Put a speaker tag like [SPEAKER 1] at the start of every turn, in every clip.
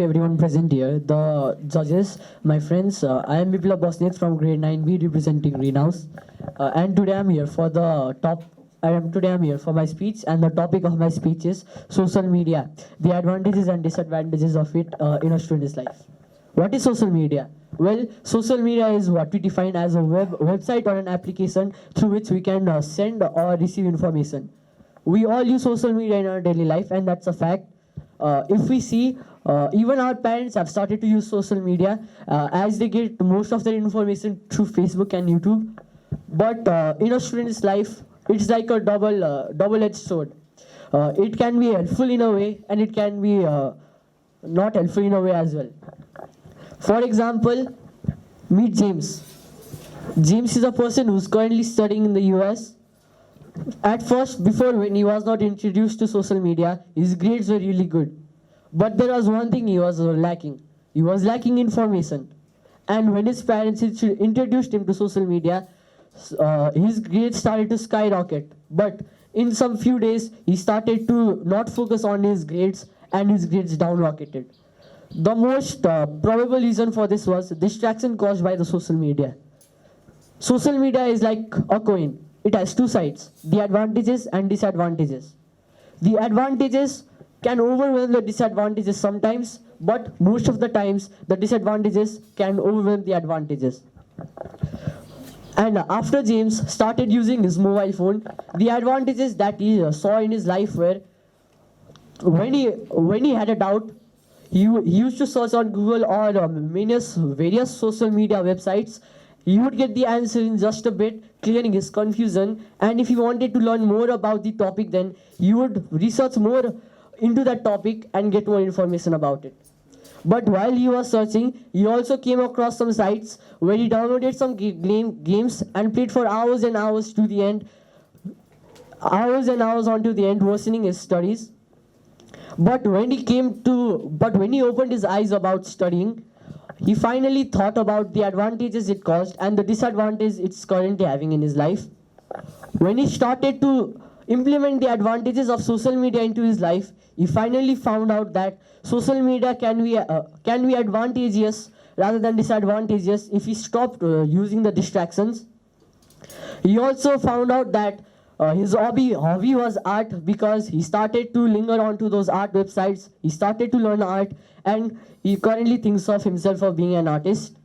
[SPEAKER 1] everyone present here, the judges, my friends. I am Biplov Basnet from grade 9B representing Greenhouse. And today I'm here for my speech, and the topic of my speech is social media, the advantages and disadvantages of it in a student's life. What is social media? Well, social media is what we define as a website or an application through which we can send or receive information. We all use social media in our daily life, and that's a fact. If we see, even our parents have started to use social media as they get most of their information through Facebook and YouTube. But in a student's life, it's like a double-edged sword. It can be helpful in a way, and it can be not helpful in a way as well. For example, meet James. James is a person who's currently studying in the US. At first, before when he was not introduced to social media, his grades were really good. But there was one thing he was lacking. He was lacking information. And when his parents introduced him to social media, his grades started to skyrocket. But in some few days, he started to not focus on his grades, and his grades downrocketed. The most probable reason for this was distraction caused by the social media. Social media is like a coin. It has two sides, the advantages and disadvantages. The advantages can overwhelm the disadvantages sometimes, but most of the times the disadvantages can overwhelm the advantages. And after James started using his mobile phone, the advantages that he saw in his life were, when he had a doubt, he used to search on Google or various social media websites. He would get the answer in just a bit, clearing his confusion. And if he wanted to learn more about the topic, then he would research more into that topic and get more information about it. But while he was searching, he also came across some sites where he downloaded some games and played for hours and hours to the end, onto the end, worsening his studies. But when he opened his eyes about studying, he finally thought about the advantages it caused and the disadvantages it's currently having in his life. When he started to implement the advantages of social media into his life, he finally found out that social media can be advantageous rather than disadvantageous if he stopped using the distractions. He also found out that his hobby was art, because he started to linger onto those art websites. He started to learn art, and he currently thinks of himself of being an artist.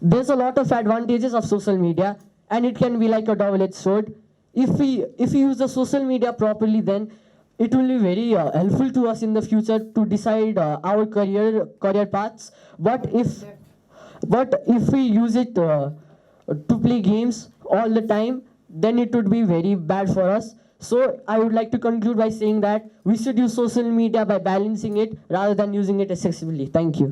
[SPEAKER 1] There's a lot of advantages of social media, and it can be like a double-edged sword. If we use the social media properly, then it will be very helpful to us in the future to decide our career paths. But if we use it to play games all the time, then it would be very bad for us. So I would like to conclude by saying that we should use social media by balancing it rather than using it excessively. Thank you.